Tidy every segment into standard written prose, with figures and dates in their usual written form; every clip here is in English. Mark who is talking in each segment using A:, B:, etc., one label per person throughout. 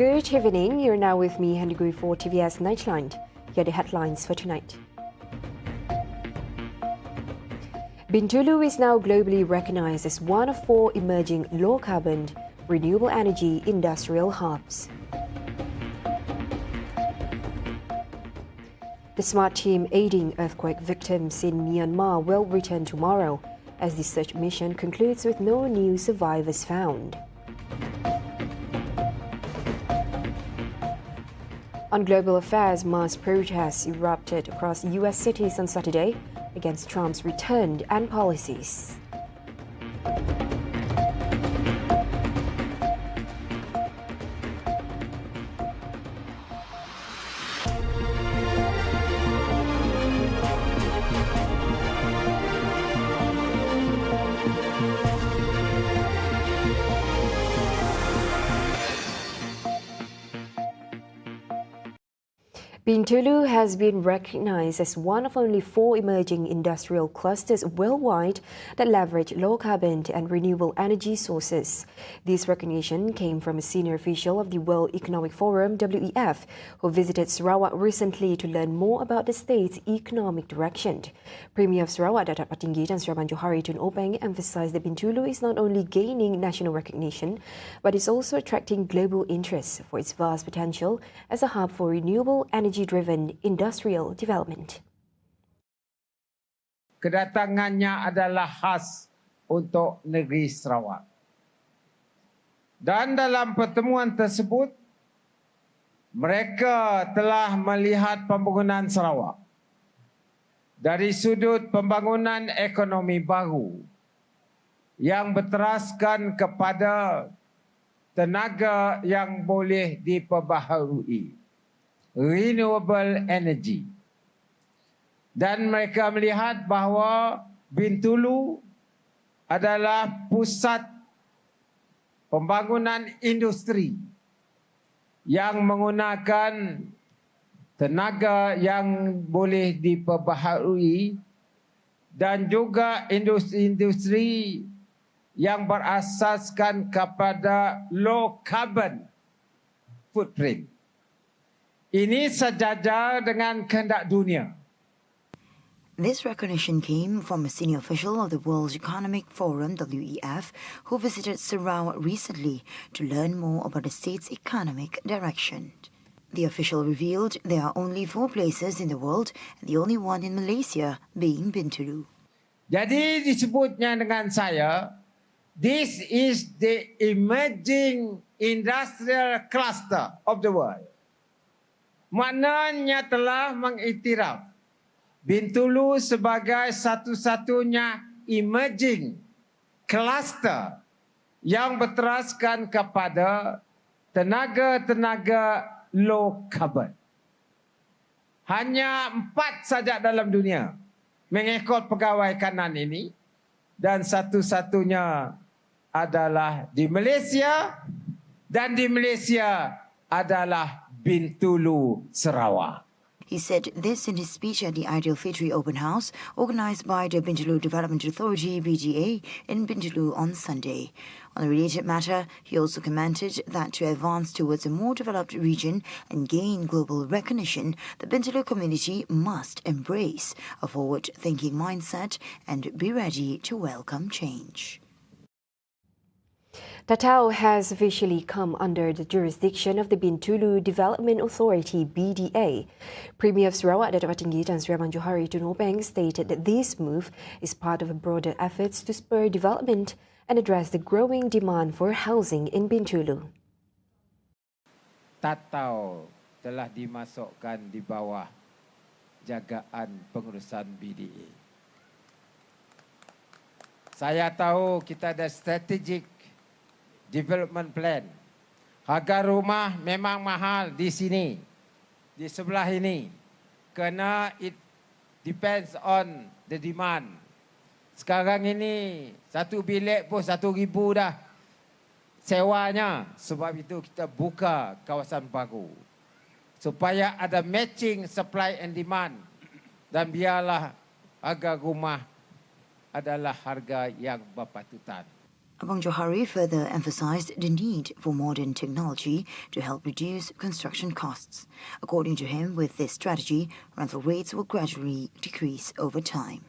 A: Good evening. You're now with me, Henry for TVS Nightline. Here are the headlines for tonight. BINTULU is now globally recognized as one of 4 emerging low-carbon, renewable energy industrial hubs. The SMART team aiding earthquake victims in Myanmar will return tomorrow, as the search mission concludes with no new survivors found. On global affairs, mass protests erupted across U.S. cities on Saturday against Trump's return and policies. BINTULU has been recognized as one of only 4 emerging industrial clusters worldwide that leverage low-carbon and renewable energy sources. This recognition came from a senior official of the World Economic Forum (WEF), who visited Sarawak recently to learn more about the state's economic direction. Premier of Sarawak, Datuk Patinggi Tan Sri Manjuhari Tun Openg, emphasized that BINTULU is not only gaining national recognition, but is also attracting global interest for its vast potential as a hub for renewable energy-driven industrial development.
B: Kedatangannya adalah khas untuk negeri Sarawak. Dan dalam pertemuan tersebut, mereka telah melihat pembangunan Sarawak dari sudut pembangunan ekonomi baru yang berteraskan kepada tenaga yang boleh diperbaharui, renewable energy. Dan mereka melihat bahawa BINTULU adalah pusat pembangunan industri yang menggunakan tenaga yang boleh diperbaharui dan juga industri-industri yang berasaskan kepada low carbon footprint. Ini sejajar dengan kehendak dunia.
C: This recognition came from a senior official of the World Economic Forum (WEF) who visited Sarawak recently to learn more about the state's economic direction. The official revealed there are only 4 places in the world, and the only one in Malaysia being BINTULU.
B: Jadi disebutnya dengan saya, this is the emerging industrial cluster of the world. Maknanya telah mengiktiraf BINTULU sebagai satu-satunya emerging cluster yang berteraskan kepada tenaga-tenaga low carbon. Hanya 4 saja dalam dunia mengikut pegawai kanan ini, dan satu-satunya adalah di Malaysia, dan di Malaysia adalah BINTULU Sarawak.
C: He said this in his speech at the Ideal Fitri Open House organised by the BINTULU Development Authority (BDA) in BINTULU on Sunday. On a related matter, he also commented that to advance towards a more developed region and gain global recognition, the BINTULU community must embrace a forward-thinking mindset and be ready to welcome change.
A: TATAU has officially come under the jurisdiction of the BINTULU Development Authority (BDA). Premier of Sarawak, Datuk Patinggi Tan Sri Manjuhari Tun Openg, stated that this move is part of a broader efforts to spur development and address the growing demand for housing in BINTULU.
B: TATAU telah dimasukkan di bawah jagaan pengurusan BDA. Saya tahu kita ada strategic development plan. Harga rumah memang mahal di sini, di sebelah ini, kerana it depends on the demand. Sekarang ini 1 bilik pun 1,000 dah sewanya. Sebab itu kita buka kawasan baru supaya ada matching supply and demand, dan biarlah harga rumah adalah harga yang berpatutan.
C: Abang Johari further emphasized the need for modern technology to help reduce construction costs. According to him, with this strategy, rental rates will gradually decrease over time.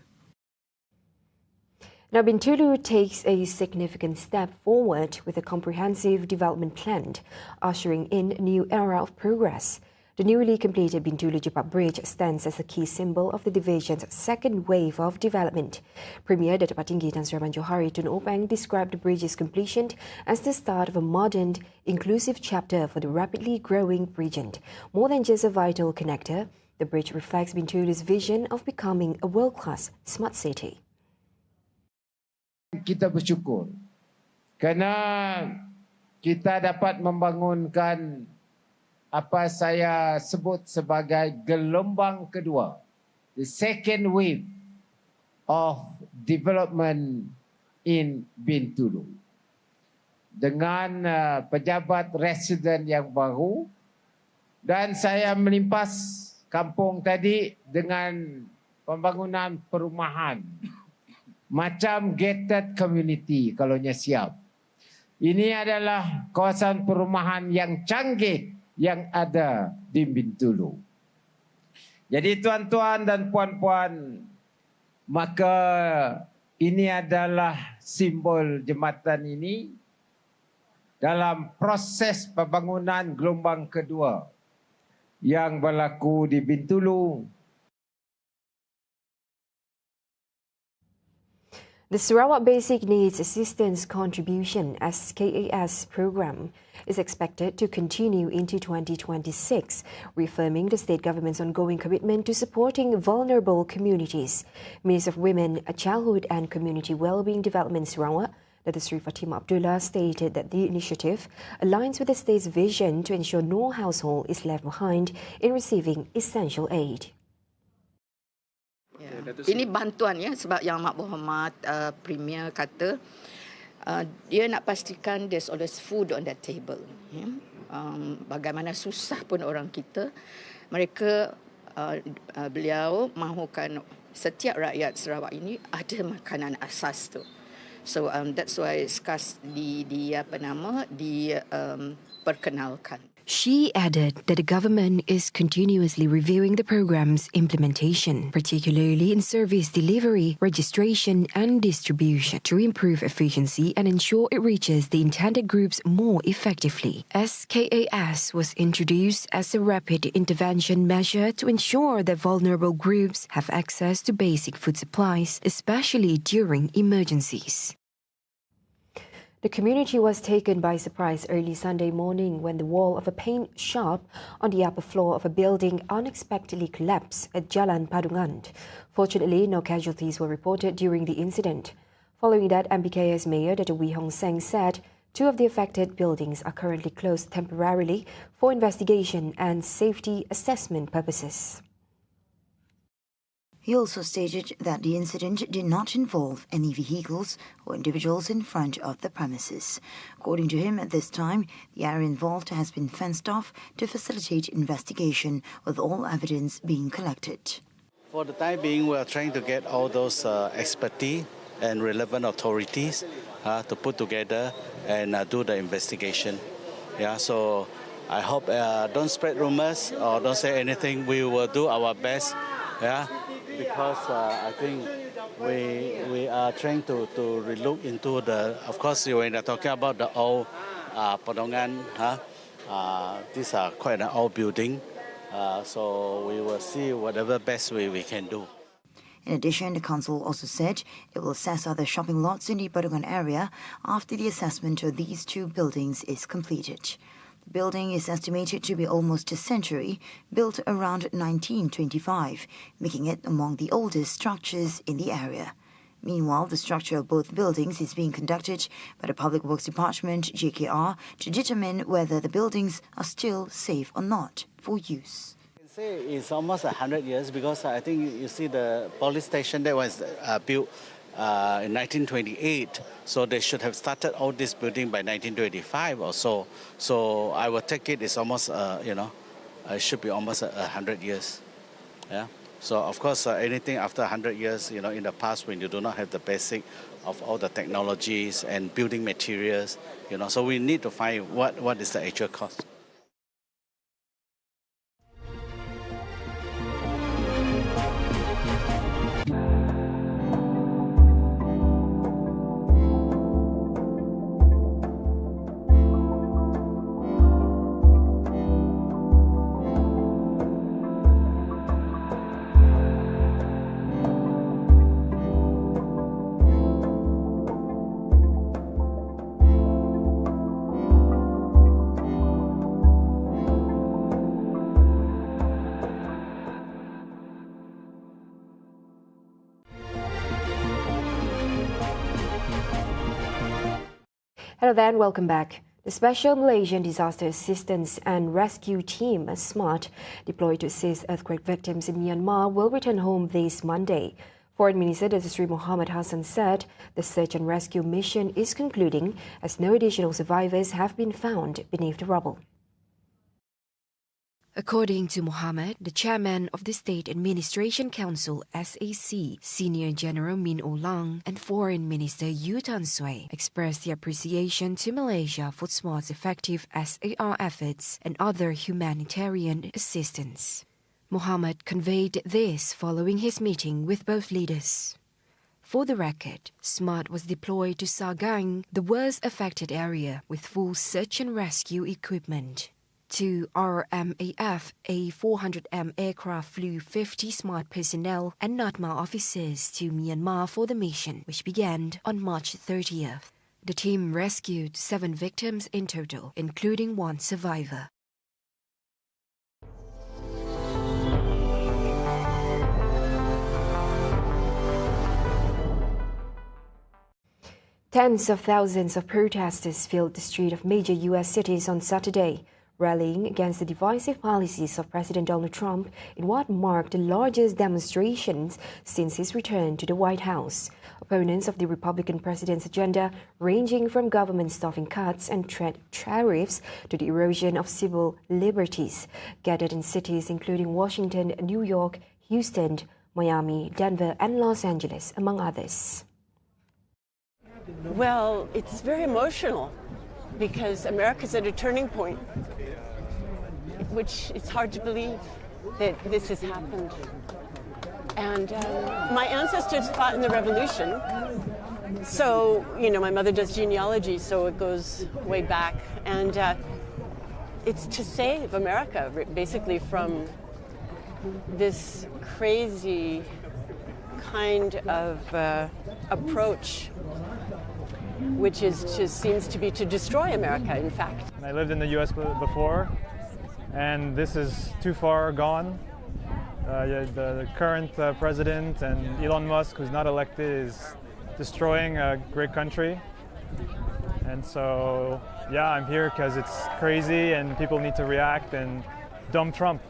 A: Now, BINTULU takes a significant step forward with a comprehensive development plan, ushering in a new era of progress. The newly completed BINTULU Jepat Bridge stands as a key symbol of the division's second wave of development. Premier Datuk Patinggi Tan Sri Abang Johari Tun Openg described the bridge's completion as the start of a modern, inclusive chapter for the rapidly growing region. More than just a vital connector, the bridge reflects BINTULU's vision of becoming a world-class smart city.
B: Kita bersyukur kerana kita dapat membangunkan apa saya sebut sebagai gelombang kedua, the second wave of development in BINTULU. Dengan pejabat residen yang baru, dan saya melimpas kampung tadi dengan pembangunan perumahan macam gated community kalau siap. Ini adalah kawasan perumahan yang canggih yang ada di BINTULU. Jadi tuan-tuan dan puan-puan, maka ini adalah simbol jembatan ini dalam proses pembangunan gelombang kedua yang berlaku di BINTULU.
A: The Sarawak Basic Needs Assistance Contribution (SKAS) program is expected to continue into 2026, reaffirming the state government's ongoing commitment to supporting vulnerable communities. Minister of Women, Childhood and Community Wellbeing Development Sarawak, Datuk Sri Fatimah Abdullah, stated that the initiative aligns with the state's vision to ensure no household is left behind in receiving essential aid.
D: Ini bantuan ya, sebab yang Mak Berhormat Premier kata dia nak pastikan there's always food on that table. Ya. Bagaimana susah pun orang kita, mereka beliau mahukan setiap rakyat Sarawak ini ada makanan asas tu. So that's why SKAS diperkenalkan.
A: She added that the government is continuously reviewing the program's implementation, particularly in service delivery, registration and distribution, to improve efficiency and ensure it reaches the intended groups more effectively. SKAS was introduced as a rapid intervention measure to ensure that vulnerable groups have access to basic food supplies, especially during emergencies. The community was taken by surprise early Sunday morning when the wall of a paint shop on the upper floor of a building unexpectedly collapsed at Jalan Padungan. Fortunately, no casualties were reported during the incident. Following that, MBK's Mayor Datuk Wee Hong Seng said 2 of the affected buildings are currently closed temporarily for investigation and safety assessment purposes.
C: He also stated that the incident did not involve any vehicles or individuals in front of the premises. According to him, at this time, the area involved has been fenced off to facilitate investigation, with all evidence being collected.
E: For the time being, we are trying to get all those expertise and relevant authorities to put together and do the investigation. Yeah, so I hope don't spread rumors or don't say anything. We will do our best. Yeah. Because I think we are trying to relook into the, of course, when you're talking about the old Padungan, these are quite an old building, so we will see whatever best way we can do.
C: In addition, the council also said it will assess other shopping lots in the Padungan area after the assessment of these 2 buildings is completed. The building is estimated to be almost a century, built around 1925, making it among the oldest structures in the area. Meanwhile, the structure of both buildings is being conducted by the Public Works Department, JKR, to determine whether the buildings are still safe or not for use.
E: I can say it's almost 100 years because I think you see the police station that was built in 1928, so they should have started all this building by 1925 or so. So I will take it. It's almost, it should be almost 100 years. Yeah. So of course, anything after 100 years, in the past when you do not have the basic of all the technologies and building materials, so we need to find what is the actual cost.
A: Hello there and welcome back. The Special Malaysian Disaster Assistance and Rescue Team, SMART, deployed to assist earthquake victims in Myanmar, will return home this Monday. Foreign Minister Datuk Seri Mohammed Hassan said the search and rescue mission is concluding as no additional survivors have been found beneath the rubble. According to Mohammed, the chairman of the State Administration Council (SAC), Senior General Min Aung Hlaing, and Foreign Minister U Tan Sway expressed their appreciation to Malaysia for SMART's effective SAR efforts and other humanitarian assistance. Mohammed conveyed this following his meeting with both leaders. For the record, SMART was deployed to Sagang, the worst affected area, with full search and rescue equipment. Two RMAF A400M aircraft flew 50 SMART personnel and NATMA officers to Myanmar for the mission, which began on March 30th. The team rescued 7 victims in total, including 1 survivor. Tens of thousands of protesters filled the streets of major U.S. cities on Saturday, rallying against the divisive policies of President Donald Trump in what marked the largest demonstrations since his return to the White House. Opponents of the Republican president's agenda, ranging from government staffing cuts and tariffs to the erosion of civil liberties, gathered in cities including Washington, New York, Houston, Miami, Denver, and Los Angeles, among others.
F: Well, it's very emotional because America's at a turning point, which it's hard to believe that this has happened. And my ancestors fought in the Revolution. So, my mother does genealogy, so it goes way back. And it's to save America, basically, from this crazy kind of approach, which seems to be to destroy America, in fact.
G: I lived in the U.S. before, and this is too far gone. The current president and Elon Musk, who's not elected, is destroying a great country. And so, I'm here because it's crazy and people need to react and dump Trump.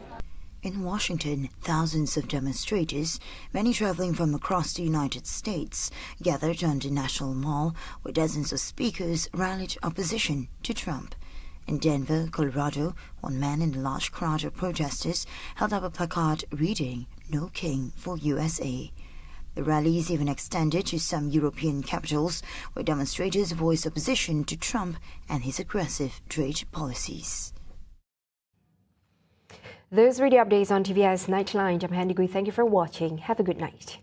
C: In Washington, thousands of demonstrators, many traveling from across the United States, gathered on the National Mall where dozens of speakers rallied opposition to Trump. In Denver, Colorado, one man in a large crowd of protesters held up a placard reading, "No King for USA." The rallies even extended to some European capitals where demonstrators voiced opposition to Trump and his aggressive trade policies. Those were the updates on TVS Nightline. I'm Handy Gui. Thank you for watching. Have a good night.